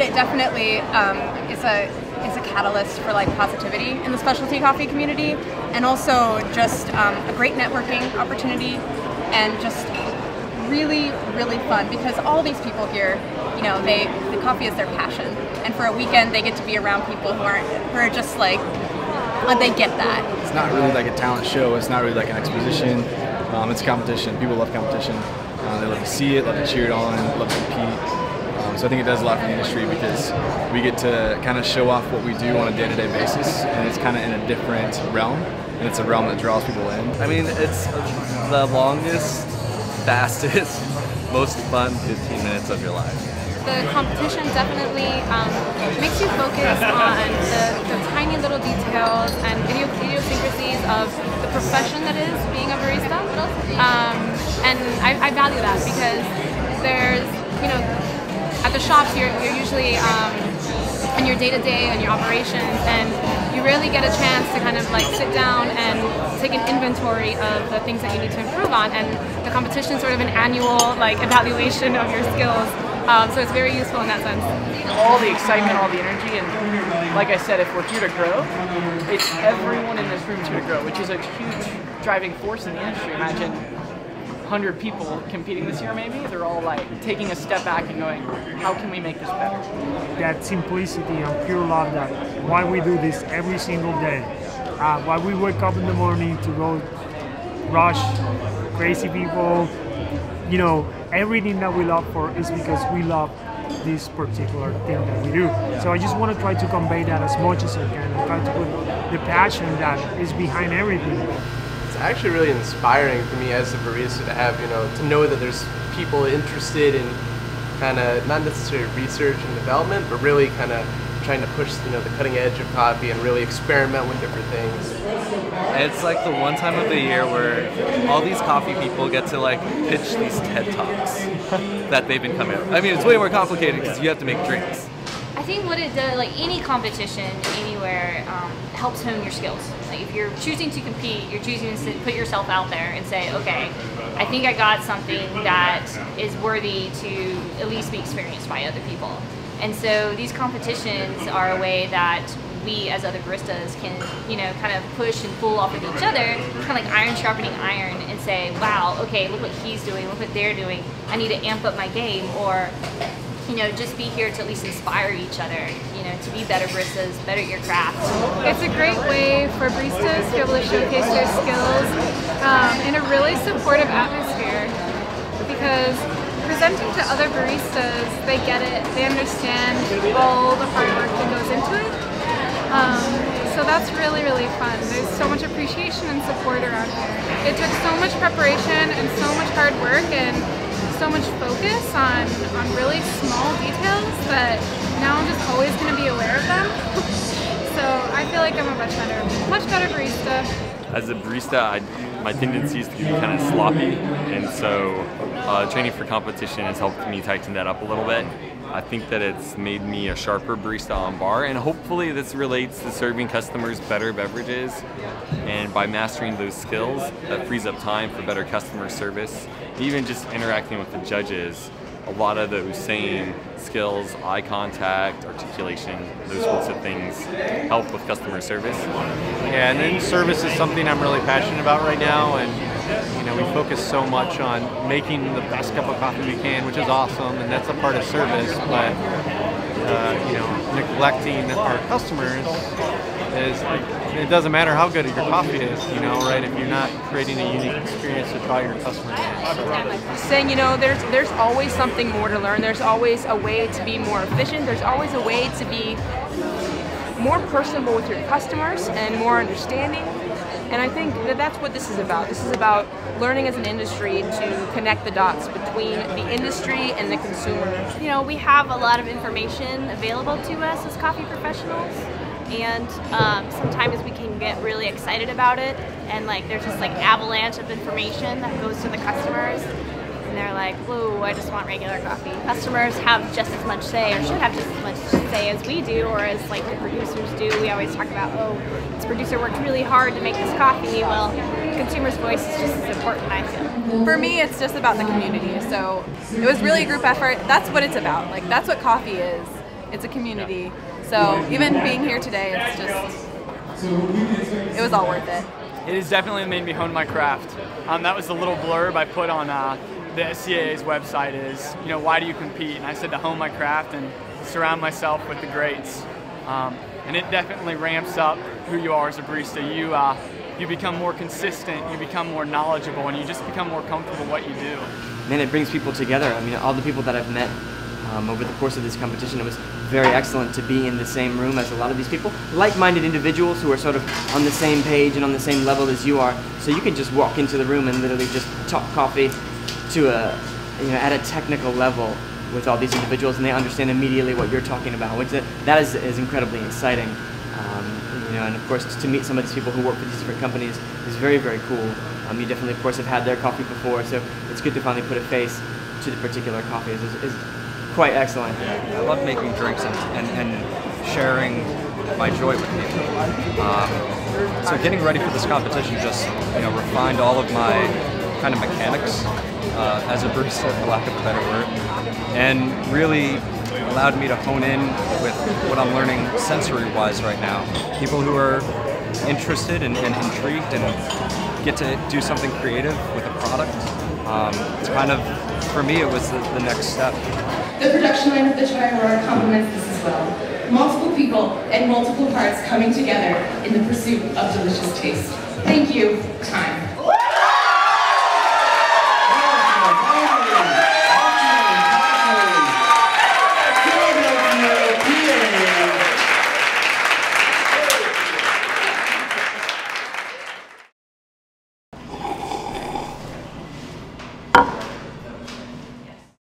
it definitely is a catalyst for like positivity in the specialty coffee community, and also just a great networking opportunity, and just really, really fun because all these people here, you know, the coffee is their passion, and for a weekend they get to be around people who are just like, they get that. It's not really like a talent show. It's not really like an exposition. It's a competition. People love competition. They love to see it, love to cheer it on, love to compete. So I think it does a lot for the industry because we get to kind of show off what we do on a day-to-day basis, and it's kind of in a different realm, and it's a realm that draws people in. I mean, it's the longest, fastest, most fun 15 minutes of your life. The competition definitely makes you focus on the tiny little details and idiosyncrasies of the profession that is being a barista. And I value that because there's, you know, at the shops you're usually in your day-to-day and your operations, and you rarely get a chance to kind of like sit down and take an inventory of the things that you need to improve on, and the competition is sort of an annual like evaluation of your skills. So it's very useful in that sense. All the excitement, all the energy, and like I said, if we're here to grow, it's everyone in this room here to grow, which is a huge driving force in the industry. Imagine 100 people competing this year maybe, they're all like taking a step back and going, how can we make this better? That simplicity and pure love, that why we do this every single day. Why we wake up in the morning to go rush crazy people, you know, everything that we love for is because we love this particular thing that we do. So I just want to try to convey that as much as I can and try to put the passion that is behind everything. It's actually really inspiring for me as a barista to have, you know, to know that there's people interested in kind of not necessarily research and development, but really kind of trying to push, you know, the cutting edge of coffee and really experiment with different things. It's like the one time of the year where all these coffee people get to like pitch these TED Talks that they've been coming up. I mean, it's way more complicated because you have to make drinks. I think what it does, like any competition anywhere, helps hone your skills. Like if you're choosing to compete, you're choosing to put yourself out there and say, okay, I think I got something that is worthy to at least be experienced by other people. And so these competitions are a way that we as other baristas can, you know, kind of push and pull off of each other, kind of like iron sharpening iron, and say, wow, okay, look what he's doing, look what they're doing, I need to amp up my game, or, you know, just be here to at least inspire each other, you know, to be better baristas, better at your craft. It's a great way for baristas to be able to showcase their skills in a really supportive atmosphere, because presenting to other baristas, they get it, they understand all the hard work that goes into it. So that's really, really fun. There's so much appreciation and support around here. It took so much preparation and so much hard work and so much focus on really small details that now I'm just always going to be aware of them. So I feel like I'm a much better barista. As a barista, my tendency is to be kind of sloppy, and so training for competition has helped me tighten that up a little bit. I think that it's made me a sharper barista on bar, and hopefully this relates to serving customers better beverages, and by mastering those skills, that frees up time for better customer service. Even just interacting with the judges, a lot of those same skills, eye contact, articulation, those sorts of things help with customer service. Yeah, and then service is something I'm really passionate about right now, and you know, we focus so much on making the best cup of coffee we can, which is awesome, and that's a part of service, but you know, neglecting our customers is like, it doesn't matter how good your coffee is, you know, right, if you're not creating a unique experience to draw your customers in. Saying, you know, there's always something more to learn, there's always a way to be more efficient, there's always a way to be more personable with your customers and more understanding. And I think that that's what this is about. This is about learning as an industry to connect the dots between the industry and the consumer. You know, we have a lot of information available to us as coffee professionals, and sometimes we can get really excited about it, and like there's this like avalanche of information that goes to the customers, and they're like, whoa, I just want regular coffee. Customers have just as much say, or should have just as much say as we do, or as like the producers do. We always talk about, oh, this producer worked really hard to make this coffee. Well, the consumer's voice is just as important, I feel. For me, it's just about the community. So it was really a group effort. That's what it's about. Like, that's what coffee is. It's a community. So even being here today, it's just, it was all worth it. It has definitely made me hone my craft. That was the little blurb I put on the CAA's website is, you know, why do you compete? And I said to hone my craft and surround myself with the greats. And it definitely ramps up who you are as a barista. You become more consistent, you become more knowledgeable, and you just become more comfortable what you do. Man, it brings people together. I mean, all the people that I've met over the course of this competition, it was very excellent to be in the same room as a lot of these people, like-minded individuals who are sort of on the same page and on the same level as you are. So you can just walk into the room and literally just talk coffee to at a technical level with all these individuals, and they understand immediately what you're talking about, which that is incredibly exciting. And of course, to meet some of these people who work for these different companies is very, very cool. You definitely, of course, have had their coffee before, so it's good to finally put a face to the particular coffee. It's quite excellent. I love making drinks and sharing my joy with people. So getting ready for this competition just refined all of my kind of mechanics as a barista, for lack of a better word, and really allowed me to hone in with what I'm learning sensory-wise right now. People who are interested and intrigued and get to do something creative with a product. It's kind of, for me, it was the next step. The production line of the Chai Aurora complements this as well. Multiple people and multiple parts coming together in the pursuit of delicious taste. Thank you. Time.